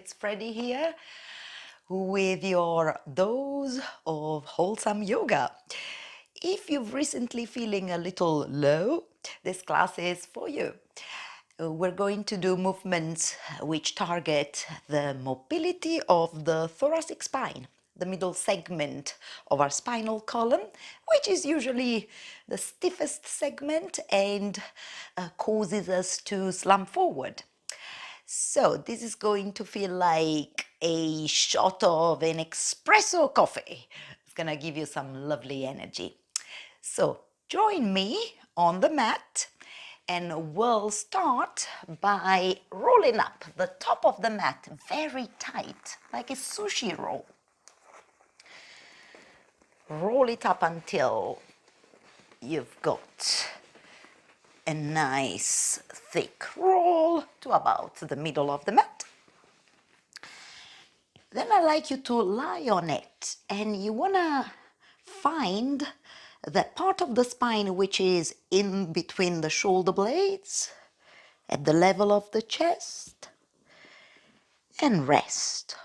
it's Freddie here with your dose of wholesome yoga. If you've recently feeling a little low, this class is for you. We're going to do movements which target the mobility of the thoracic spine, the middle segment of our spinal column, which is usually the stiffest segment and causes us to slump forward. So this is going to feel like a shot of an espresso coffee. It's gonna give you some lovely energy. So join me on the mat and we'll start by rolling up the top of the mat very tight, like a sushi roll. Roll it up until you've got a nice thick roll to about the middle of the mat. Then I'd like you to lie on it, and you want to find that part of the spine which is in between the shoulder blades, at the level of the chest, and rest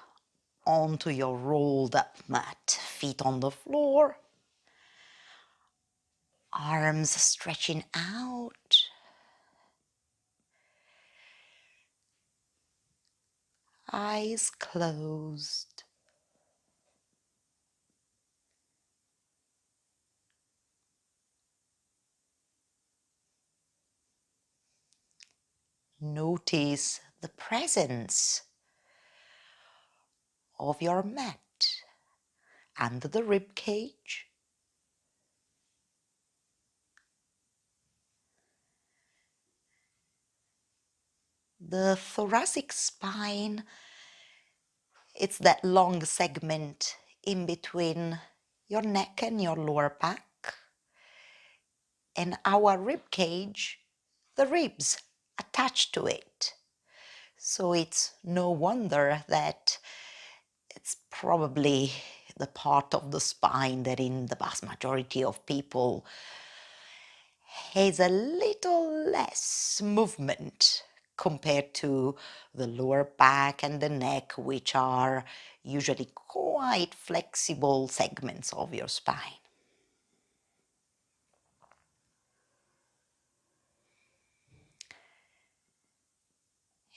onto your rolled up mat, feet on the floor, arms stretching out, eyes closed. Notice the presence of your mat under the rib cage. The thoracic spine, it's that long segment in between your neck and your lower back. And our rib cage, the ribs attached to it. So it's no wonder that it's probably the part of the spine that in the vast majority of people has a little less movement compared to the lower back and the neck, which are usually quite flexible segments of your spine.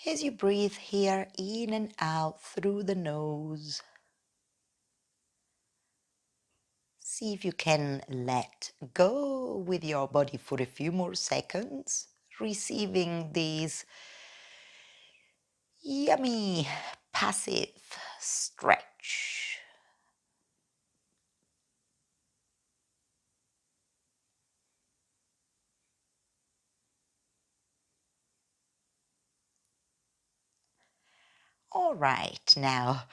As you breathe here in and out through the nose, see if you can let go with your body for a few more seconds, receiving these yummy passive stretch. All right, now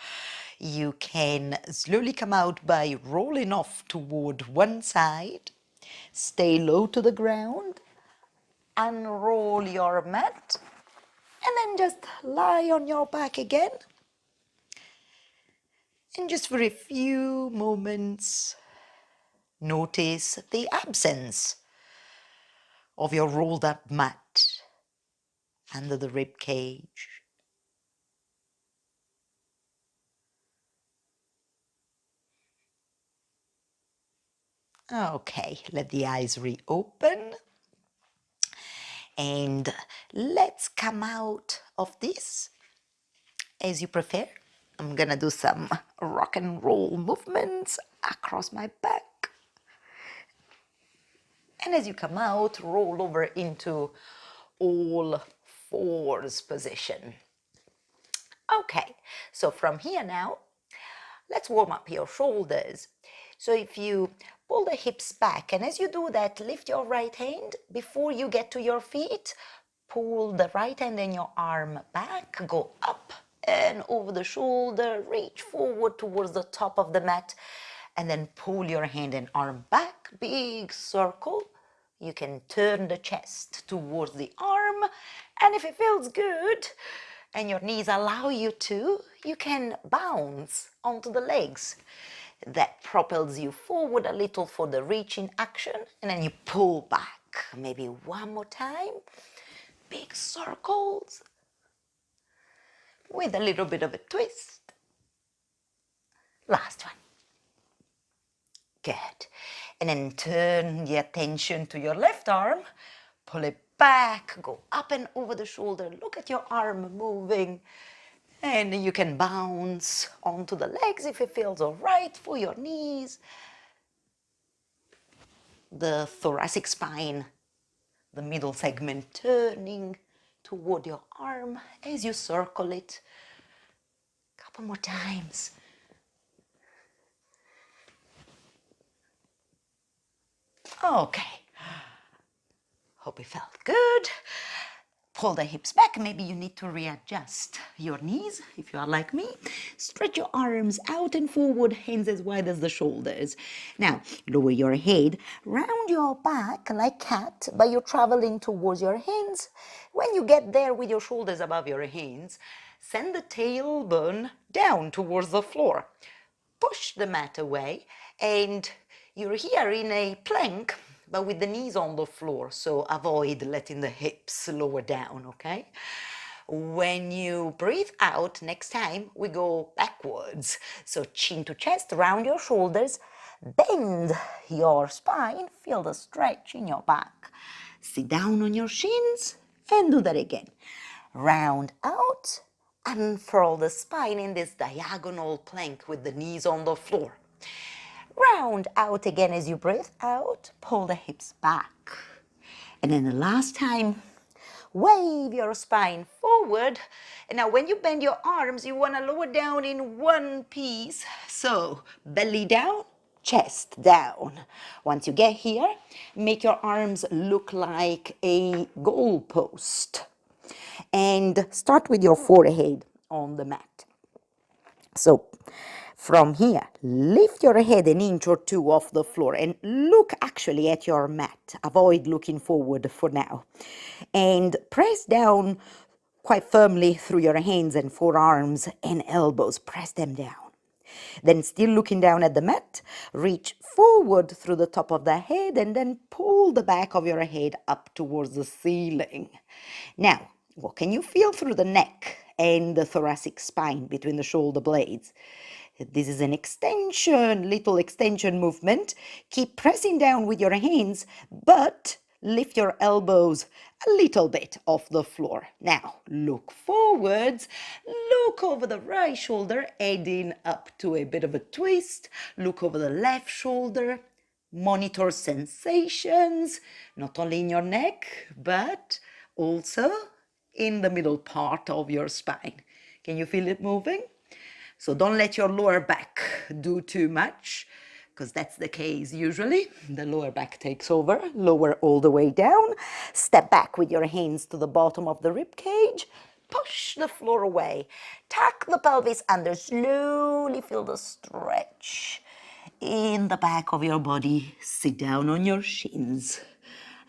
you can slowly come out by rolling off toward one side. Stay low to the ground, unroll your mat, and then just lie on your back again. And just for a few moments, notice the absence of your rolled up mat under the rib cage. Okay, let the eyes reopen. And let's come out of this as you prefer. I'm gonna do some rock and roll movements across my back. And as you come out, roll over into all fours position. Okay, so from here now, let's warm up your shoulders. So if you pull the hips back, and as you do that, lift your right hand before you get to your feet, pull the right hand and your arm back, go up and over the shoulder, reach forward towards the top of the mat, and then pull your hand and arm back, big circle. You can turn the chest towards the arm, and if it feels good, and your knees allow you to, you can bounce onto the legs. That propels you forward a little for the reaching action, and then you pull back. Maybe one more time. Big circles. with a little bit of a twist. Last one. Good. And then turn the attention to your left arm, pull it back, go up and over the shoulder, look at your arm moving, and you can bounce onto the legs if it feels all right for your knees. The thoracic spine, the middle segment turning toward your arm as you circle it. Couple more times. Okay. Hope it felt good. Pull the hips back. Maybe you need to readjust your knees if you are like me. Stretch your arms out and forward, hands as wide as the shoulders. Now, lower your head, round your back like cat, but you're traveling towards your hands. When you get there with your shoulders above your hands, send the tailbone down towards the floor. Push the mat away, and you're here in a plank, but with the knees on the floor, so avoid letting the hips lower down, okay? When you breathe out, next time we go backwards. So chin to chest, round your shoulders, bend your spine, feel the stretch in your back. Sit down on your shins and do that again. Round out, unfurl the spine in this diagonal plank with the knees on the floor. Round out again as you breathe out, pull the hips back. And then the last time, wave your spine forward. And now when you bend your arms, you want to lower down in one piece. So belly down, chest down. Once you get here, make your arms look like a goalpost. And start with your forehead on the mat. So from here, lift your head an inch or two off the floor and look actually at your mat. Avoid looking forward for now. And press down quite firmly through your hands and forearms and elbows. Press them down. Then still looking down at the mat, reach forward through the top of the head and then pull the back of your head up towards the ceiling. Now, what can you feel through the neck and the thoracic spine between the shoulder blades? This is an extension, little extension movement. Keep pressing down with your hands, but lift your elbows a little bit off the floor. Now, look forwards, look over the right shoulder, adding up to a bit of a twist. Look over the left shoulder. Monitor sensations, not only in your neck, but also in the middle part of your spine. Can you feel it moving? So don't let your lower back do too much, because that's the case usually. The lower back takes over. Lower all the way down. Step back with your hands to the bottom of the rib cage. Push the floor away. Tuck the pelvis under. Slowly feel the stretch in the back of your body. Sit down on your shins.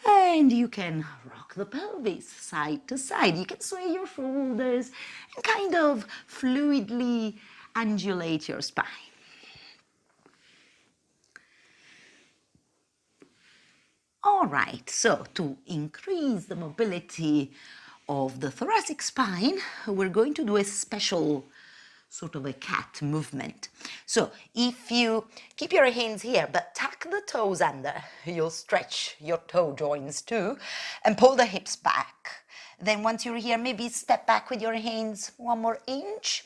And you can rock the pelvis side to side. You can sway your shoulders and kind of fluidly undulate your spine. All right, so to increase the mobility of the thoracic spine, we're going to do a special sort of a cat movement. So if you keep your hands here, but tuck the toes under, you'll stretch your toe joints too, and pull the hips back. Then once you're here, maybe step back with your hands 1 more inch.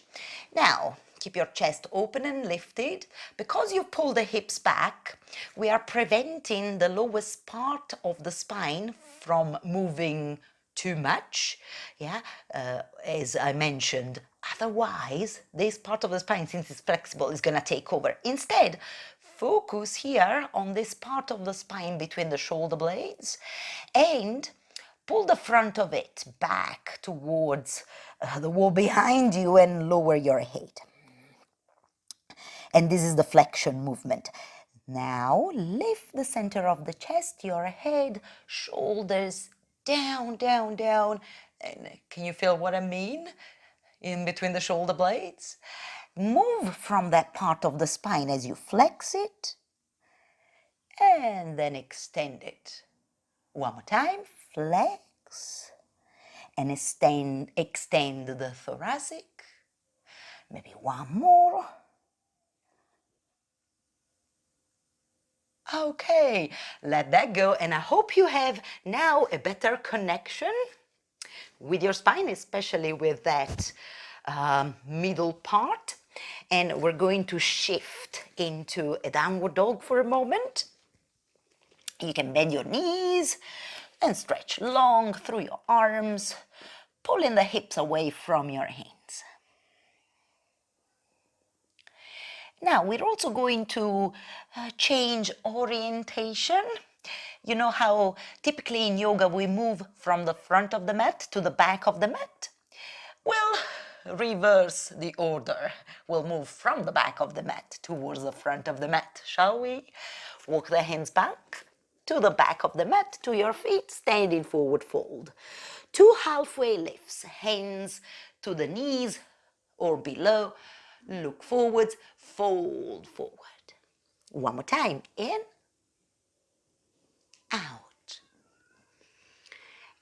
Now, keep your chest open and lifted. Because you pull the hips back, we are preventing the lowest part of the spine from moving too much, as I mentioned. Otherwise, this part of the spine, since it's flexible, is going to take over. Instead, focus here on this part of the spine between the shoulder blades and pull the front of it back towards the wall behind you and lower your head. And this is the flexion movement. Now, lift the center of the chest, your head, shoulders down, down, down. And can you feel what I mean? In between the shoulder blades. Move from that part of the spine as you flex it and then extend it. 1 more time, flex And extend the thoracic. Maybe one more. Okay, let that go, and I hope you have now a better connection with your spine, especially with that middle part. And we're going to shift into a downward dog for a moment. You can bend your knees and stretch long through your arms, pulling the hips away from your hands. Now, we're also going to change orientation. You know how typically in yoga we move from the front of the mat to the back of the mat? Well, reverse the order. We'll move from the back of the mat towards the front of the mat, shall we? Walk the hands back to the back of the mat, to your feet, standing forward fold. 2 halfway lifts, hands to the knees or below. Look forwards, fold forward. One more time, in, out.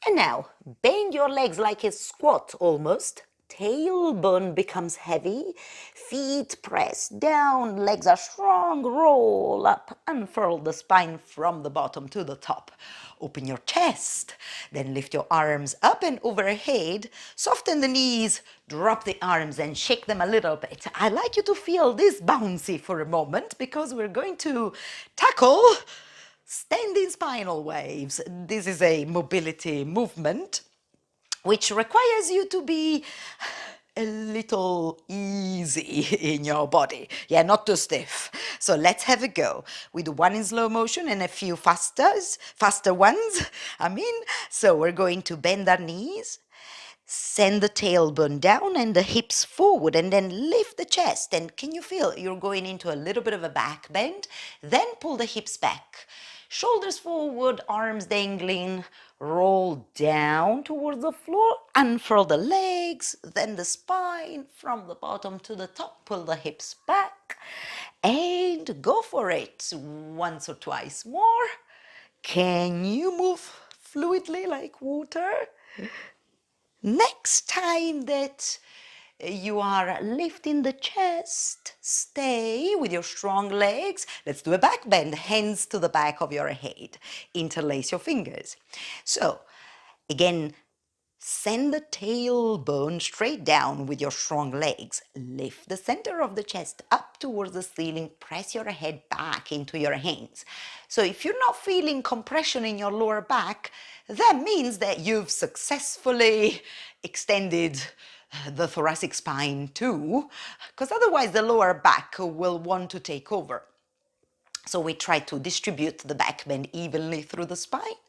And now, bend your legs like a squat almost. Tailbone becomes heavy, feet press down, legs are strong, roll up, unfurl the spine from the bottom to the top. Open your chest, then lift your arms up and overhead, soften the knees, drop the arms and shake them a little bit. I'd like you to feel this bouncy for a moment because we're going to tackle standing spinal waves. This is a mobility movement which requires you to be a little easy in your body. Yeah, not too stiff. So let's have a go. We do one in slow motion and a few faster ones. So we're going to bend our knees, send the tailbone down and the hips forward, and then lift the chest. And can you feel you're going into a little bit of a back bend? Then pull the hips back. Shoulders forward, arms dangling, roll down towards the floor, unfurl the legs, then the spine from the bottom to the top, pull the hips back, and go for it. Once or twice more. Can you move fluidly like water? Next time that you are lifting the chest, stay with your strong legs. Let's do a back bend, hands to the back of your head. Interlace your fingers. So, again, send the tailbone straight down with your strong legs. Lift the center of the chest up towards the ceiling. Press your head back into your hands. So if you're not feeling compression in your lower back, that means that you've successfully extended the thoracic spine too, because otherwise the lower back will want to take over. So we try to distribute the back bend evenly through the spine.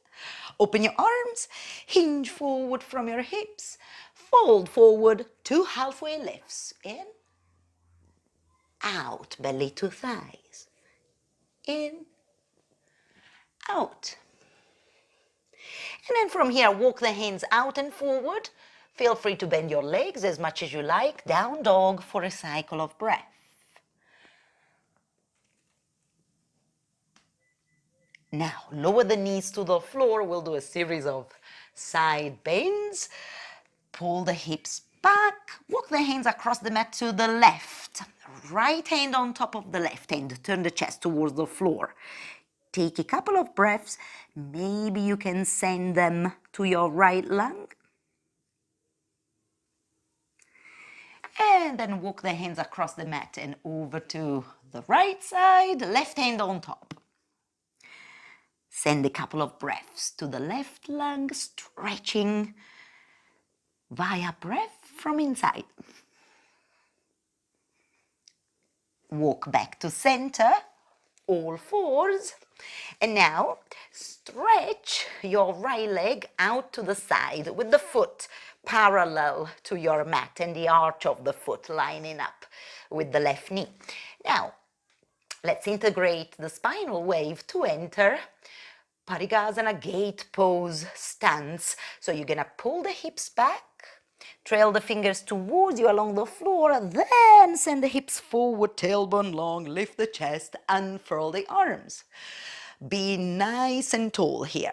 Open your arms, hinge forward from your hips, fold forward, 2 halfway lifts. In, out, belly to thighs. In, out. And then from here, walk the hands out and forward. Feel free to bend your legs as much as you like. Down dog for a cycle of breath. Now, lower the knees to the floor. We'll do a series of side bends. Pull the hips back. Walk the hands across the mat to the left. Right hand on top of the left hand. Turn the chest towards the floor. Take a couple of breaths. Maybe you can send them to your right lung. And then walk the hands across the mat and over to the right side. Left hand on top. Send a couple of breaths to the left lung, stretching via breath from inside. Walk back to center, all fours. And now stretch your right leg out to the side with the foot parallel to your mat and the arch of the foot lining up with the left knee. Now, let's integrate the spinal wave to enter Parigasana gate pose stance. So you're gonna pull the hips back, trail the fingers towards you along the floor, then send the hips forward, tailbone long, lift the chest, unfurl the arms. Be nice and tall here.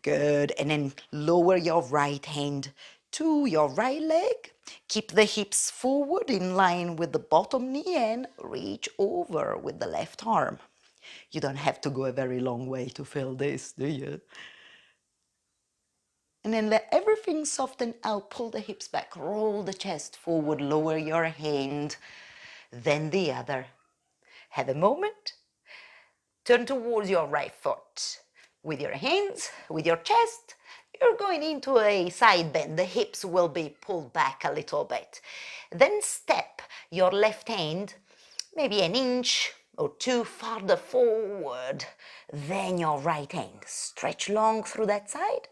Good. And then lower your right hand to your right leg. Keep the hips forward in line with the bottom knee and reach over with the left arm. You don't have to go a very long way to feel this, do you? And then let everything soften out. Pull the hips back, roll the chest forward, lower your hand, then the other. Have a moment. Turn towards your right foot. With your hands, with your chest, you're going into a side bend. The hips will be pulled back a little bit. Then step your left hand maybe an inch or two farther forward. Then your right hand. Stretch long through that side.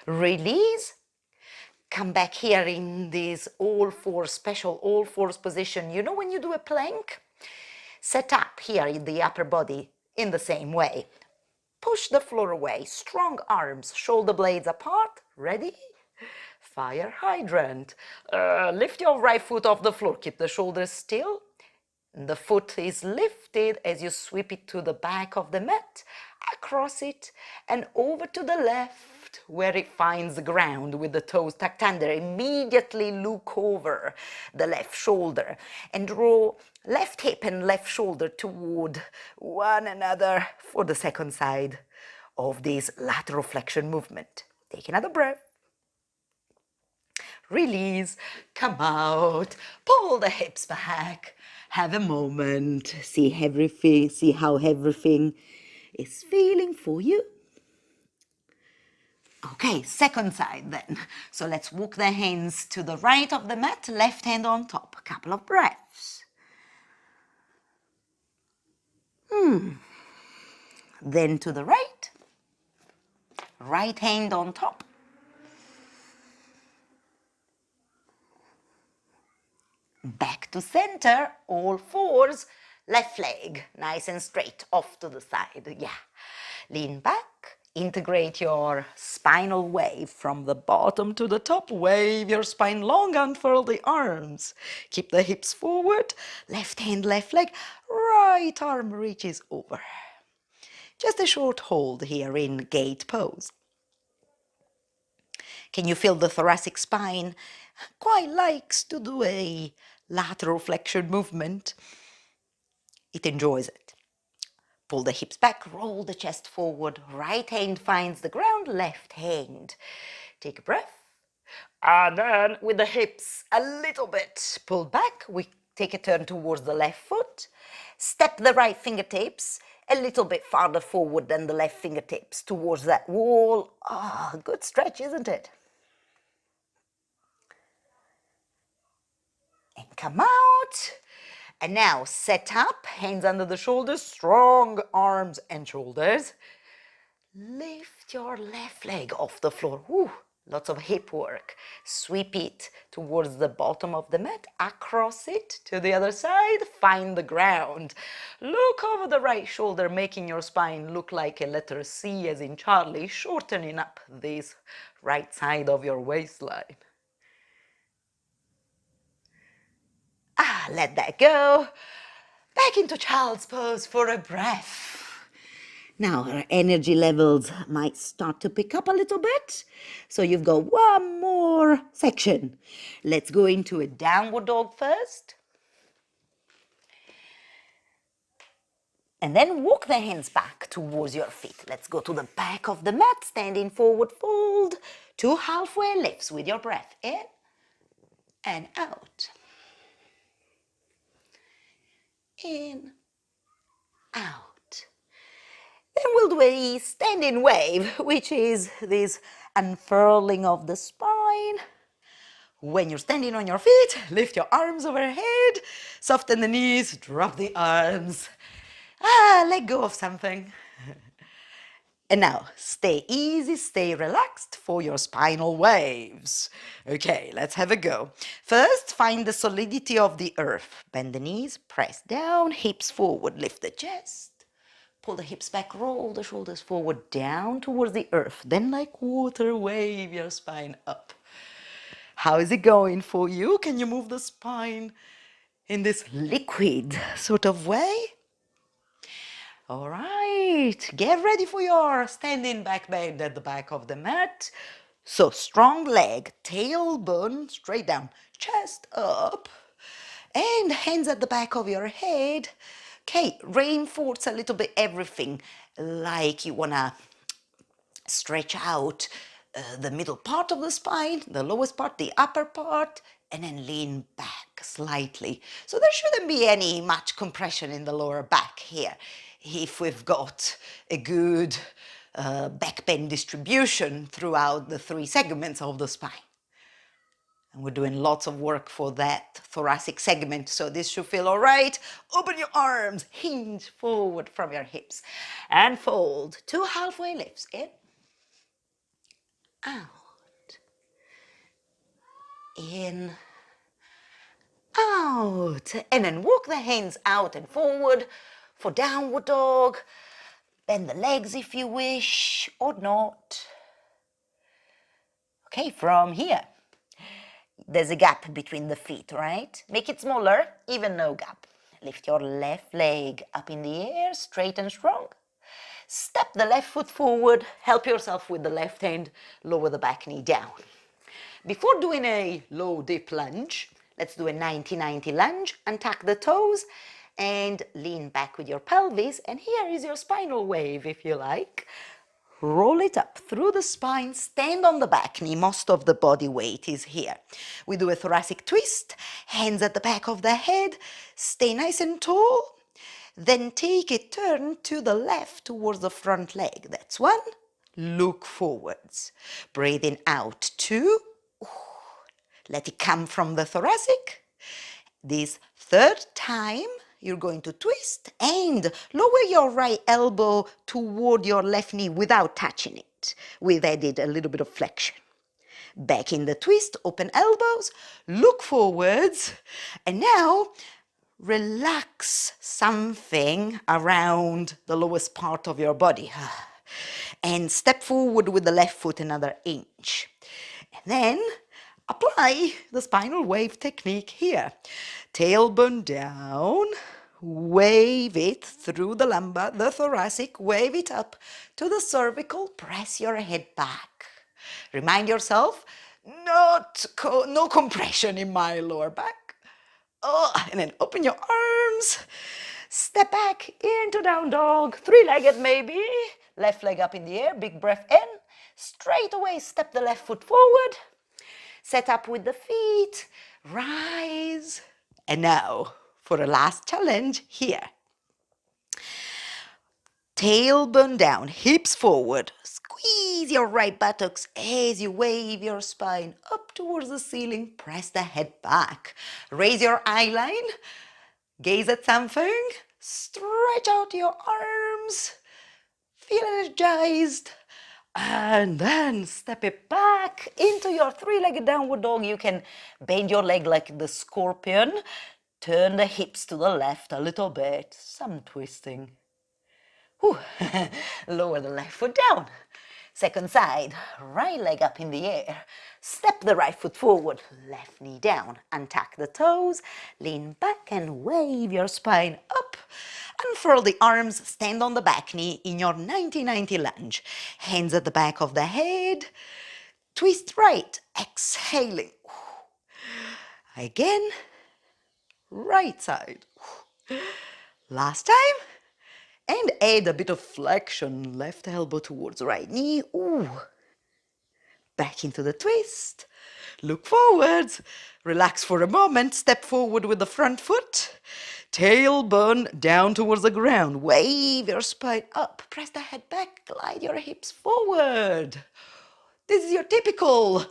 Release. Come back here in this special all fours position. You know when you do a plank? Set up here in the upper body in the same way. Push the floor away, strong arms, shoulder blades apart. Ready? Fire hydrant. Lift your right foot off the floor, keep the shoulders still. The foot is lifted as you sweep it to the back of the mat, across it and over to the left where it finds the ground with the toes tucked under. Immediately look over the left shoulder and draw left hip and left shoulder toward one another for the second side of this lateral flexion movement. Take another breath. Release, come out, pull the hips back, have a moment, see how everything is feeling for you. Okay, second side then. So let's walk the hands to the right of the mat, left hand on top. A couple of breaths. Then to the right, right hand on top. Back to center, all fours, left leg, nice and straight, off to the side, yeah. Lean back, integrate your spinal wave from the bottom to the top, wave your spine long, unfurl the arms. Keep the hips forward, left hand, left leg, right arm reaches over. Just a short hold here in gate pose. Can you feel the thoracic spine quite likes to do a lateral flexion movement? It enjoys it. Pull the hips back, roll the chest forward. Right hand finds the ground, left hand. Take a breath. And then with the hips a little bit pulled back, we take a turn towards the left foot. Step the right fingertips a little bit farther forward than the left fingertips towards that wall. Ah, good stretch, isn't it? And come out. And now set up, hands under the shoulders, strong arms and shoulders. Lift your left leg off the floor. Woo, lots of hip work. Sweep it towards the bottom of the mat, across it to the other side, find the ground. Look over the right shoulder, making your spine look like a letter C as in Charlie, shortening up this right side of your waistline. Let that go. Back into child's pose for a breath. Now our energy levels might start to pick up a little bit. So you've got one more section. Let's go into a downward dog first. And then walk the hands back towards your feet. Let's go to the back of the mat, standing forward fold. 2 halfway lifts with your breath in and out. In, out. Then we'll do a standing wave, which is this unfurling of the spine. When you're standing on your feet, lift your arms overhead, soften the knees, drop the arms. Let go of something. And now, stay easy, stay relaxed for your spinal waves. Okay, let's have a go. First, find the solidity of the earth. Bend the knees, press down, hips forward, lift the chest. Pull the hips back, roll the shoulders forward, down towards the earth. Then like water, wave your spine up. How is it going for you? Can you move the spine in this liquid sort of way? All right, get ready for your standing back bend at the back of the mat. So strong leg, tailbone straight down, chest up, and hands at the back of your head. Okay, reinforce a little bit everything, like you wanna stretch out the middle part of the spine, the lowest part, the upper part, and then lean back slightly. So there shouldn't be any much compression in the lower back here if we've got a good back bend distribution throughout the 3 segments of the spine. And we're doing lots of work for that thoracic segment, so this should feel all right. Open your arms, hinge forward from your hips, and fold. 2 halfway lifts, in, out, in, out. And then walk the hands out and forward for downward dog. Bend the legs if you wish, or not. Okay, from here, there's a gap between the feet, right? Make it smaller, even no gap. Lift your left leg up in the air, straight and strong. Step the left foot forward, help yourself with the left hand, lower the back knee down. Before doing a low dip lunge, let's do a 90-90 lunge, untuck the toes and lean back with your pelvis, and here is your spinal wave if you like. Roll it up through the spine, stand on the back knee, most of the body weight is here. We do a thoracic twist, hands at the back of the head, stay nice and tall, then take a turn to the left towards the front leg. That's 1, look forwards. Breathing out 2, let it come from the thoracic. This 3rd time, you're going to twist and lower your right elbow toward your left knee without touching it. We've added a little bit of flexion. Back in the twist, open elbows, look forwards, and now relax something around the lowest part of your body. And step forward with the left foot another inch. And then apply the spinal wave technique here. Tailbone down, wave it through the lumbar, the thoracic, wave it up to the cervical, press your head back. Remind yourself, no compression in my lower back. Oh, and then open your arms, step back into down dog, 3-legged maybe, left leg up in the air, big breath in, straight away step the left foot forward, set up with the feet, rise, and now for a last challenge here. Tailbone down, hips forward, squeeze your right buttocks as you wave your spine up towards the ceiling, press the head back, raise your eye line, gaze at something, stretch out your arms, feel energized, and then step it back into your 3-legged downward dog. You can bend your leg like the scorpion, turn the hips to the left a little bit, some twisting. Whew. Lower the left foot down. Second side, right leg up in the air. Step the right foot forward, left knee down. Untuck the toes, lean back and wave your spine up. Unfurl the arms, stand on the back knee in your 90-90 lunge. Hands at the back of the head. Twist right, exhaling. Again, right side. Last time. And add a bit of flexion, left elbow towards right knee. Ooh. Back into the twist. Look forwards. Relax for a moment. Step forward with the front foot. Tailbone down towards the ground. Wave your spine up. Press the head back. Glide your hips forward. This is your typical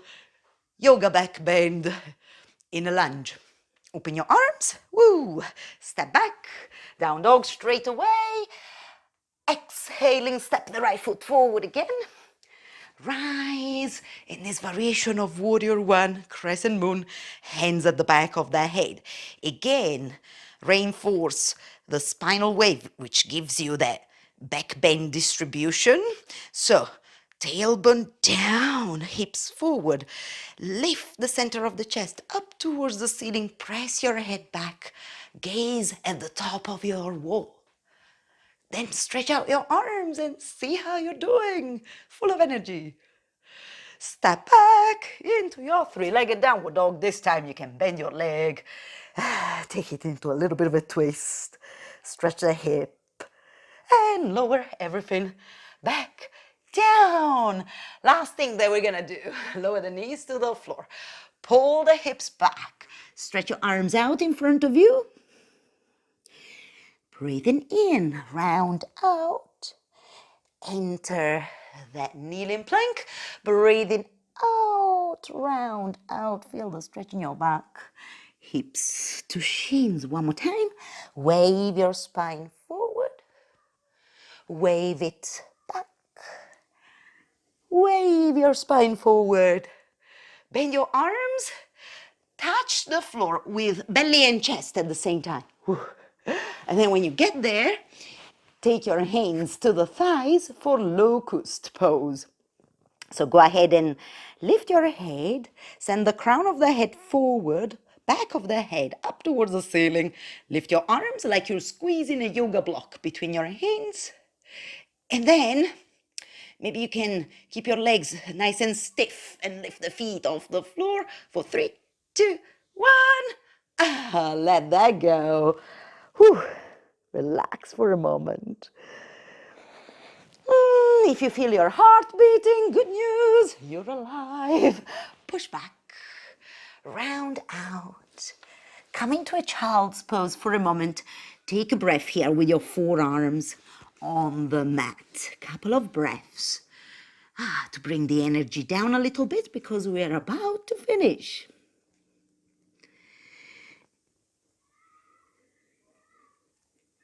yoga back bend in a lunge. Open your arms. Woo. Step back. Down dog straight away. Exhaling, step the right foot forward again. Rise in this variation of Warrior 1, Crescent Moon, hands at the back of the head. Again, reinforce the spinal wave, which gives you that back bend distribution. So, tailbone down, hips forward. Lift the center of the chest up towards the ceiling. Press your head back. Gaze at the top of your wall. Then stretch out your arms and see how you're doing. Full of energy. Step back into your three-legged downward dog. This time you can bend your leg. Take it into a little bit of a twist. Stretch the hip. And lower everything back down. Last thing that we're gonna do, lower the knees to the floor. Pull the hips back. Stretch your arms out in front of you. Breathing in, round out. Enter that kneeling plank. Breathing out, round out. Feel the stretch in your back. Hips to shins. One more time. Wave your spine forward. Wave it back. Wave your spine forward. Bend your arms. Touch the floor with belly and chest at the same time. And then when you get there, take your hands to the thighs for Locust Pose. So go ahead and lift your head. Send the crown of the head forward, back of the head up towards the ceiling. Lift your arms like you're squeezing a yoga block between your hands. And then maybe you can keep your legs nice and stiff and lift the feet off the floor for 3, 2, 1. Let that go. Whew. Relax for a moment. If you feel your heart beating, good news, you're alive. Push back, round out. Come into a child's pose for a moment. Take a breath here with your forearms on the mat. Couple of breaths to bring the energy down a little bit because we're about to finish.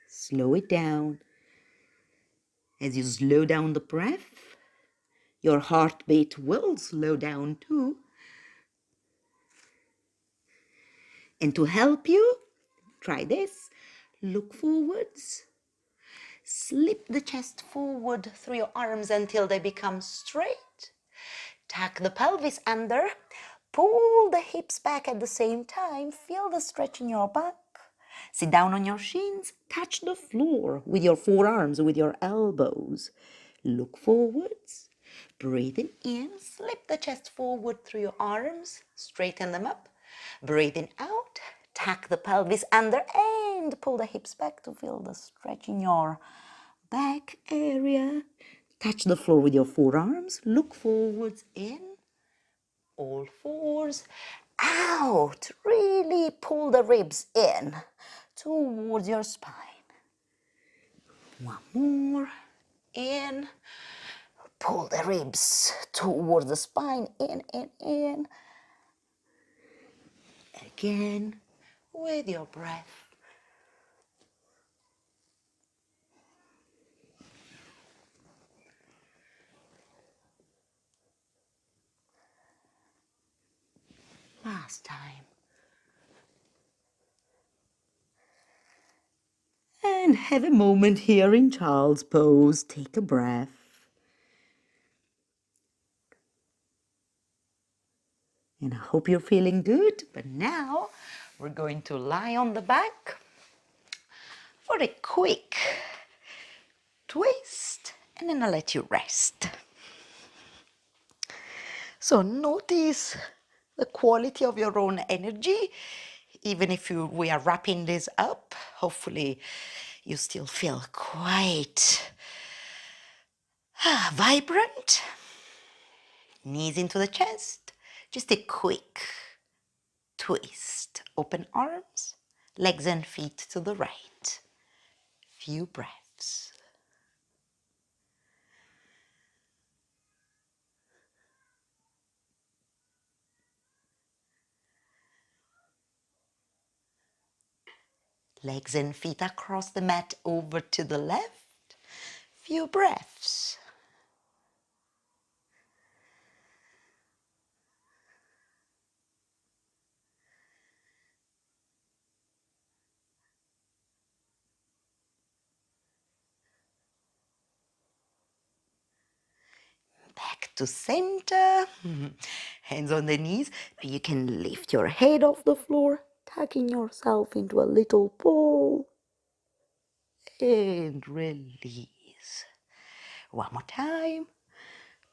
Slow it down. As you slow down the breath, your heartbeat will slow down too. And to help you, try this. Look forwards. Slip the chest forward through your arms until they become straight. Tuck the pelvis under. Pull the hips back at the same time. Feel the stretch in your back. Sit down on your shins. Touch the floor with your forearms, with your elbows. Look forwards. Breathing in. Slip the chest forward through your arms. Straighten them up. Breathing out. Tuck the pelvis under and pull the hips back to feel the stretch in your back area. Touch the floor with your forearms. Look forwards in. All fours. Out. Really pull the ribs in towards your spine. One more. In. Pull the ribs towards the spine. In. Again with your breath. Last time. And have a moment here in child's pose. Take a breath. And I hope you're feeling good. But now we're going to lie on the back for a quick twist. And then I'll let you rest. So notice the quality of your own energy. Even if we are wrapping this up, hopefully you still feel quite vibrant. Knees into the chest. Just a quick twist. Open arms, legs and feet to the right. Few breaths. Legs and feet across the mat over to the left. Few breaths. Back to center. Hands on the knees. You can lift your head off the floor, tucking yourself into a little ball. And release. One more time.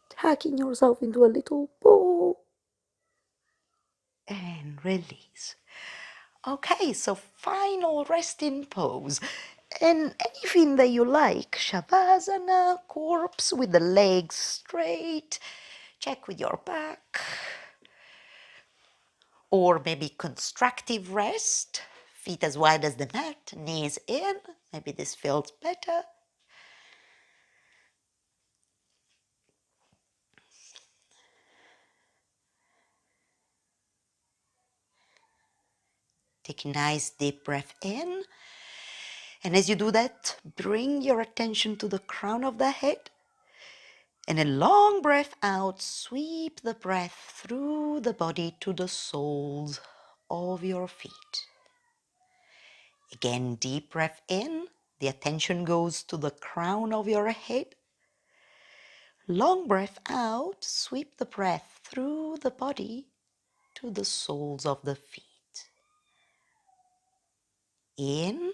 tucking yourself into a little ball and release. Okay, so final resting pose. And anything that you like, Shavasana, corpse with the legs straight, check with your back. Or maybe constructive rest, feet as wide as the mat, knees in. Maybe this feels better. Take a nice deep breath in. And as you do that, bring your attention to the crown of the head. And a long breath out, sweep the breath through the body to the soles of your feet. Again, deep breath in. The attention goes to the crown of your head. Long breath out, sweep the breath through the body to the soles of the feet. In,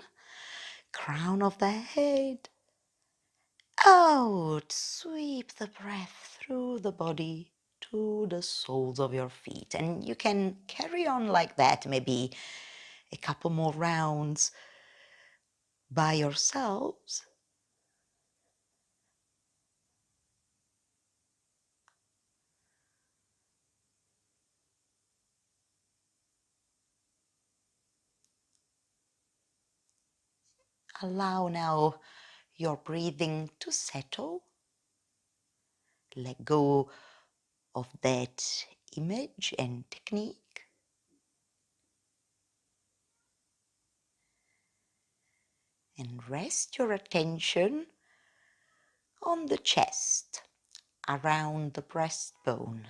crown of the head. Out, sweep the breath through the body to the soles of your feet. And you can carry on like that, maybe a couple more rounds by yourselves. Allow now your breathing to settle. Let go of that image and technique. And rest your attention on the chest, around the breastbone.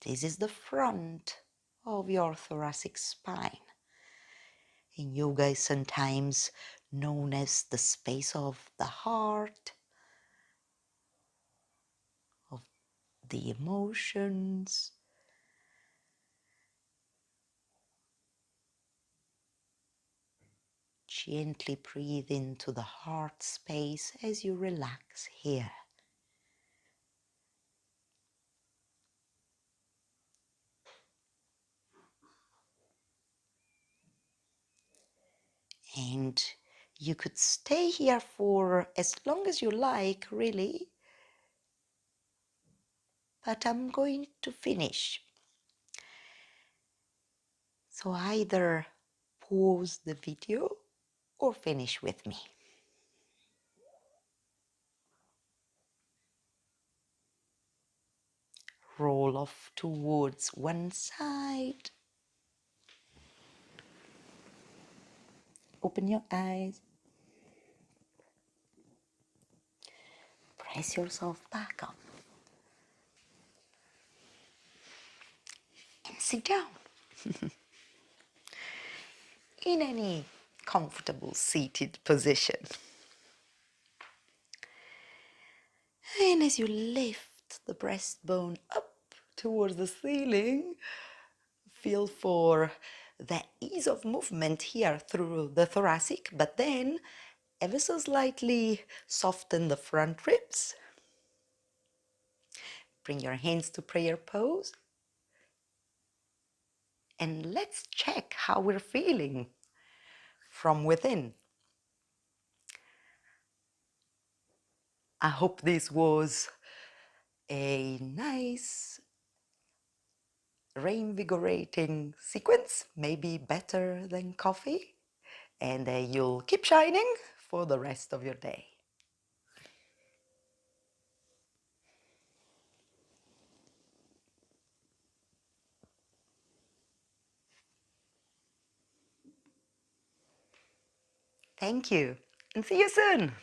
This is the front of your thoracic spine. In yoga is sometimes known as the space of the heart, of the emotions. Gently breathe into the heart space as you relax here. And you could stay here for as long as you like, really. But I'm going to finish. So either pause the video or finish with me. Roll off towards one side. Open your eyes. Press yourself back up. And sit down. In any comfortable seated position. And as you lift the breastbone up towards the ceiling, feel for the ease of movement here through the thoracic, but then ever so slightly soften the front ribs. Bring your hands to prayer pose. And let's check how we're feeling from within. I hope this was a nice reinvigorating sequence, maybe better than coffee, and you'll keep shining for the rest of your day. Thank you, and see you soon.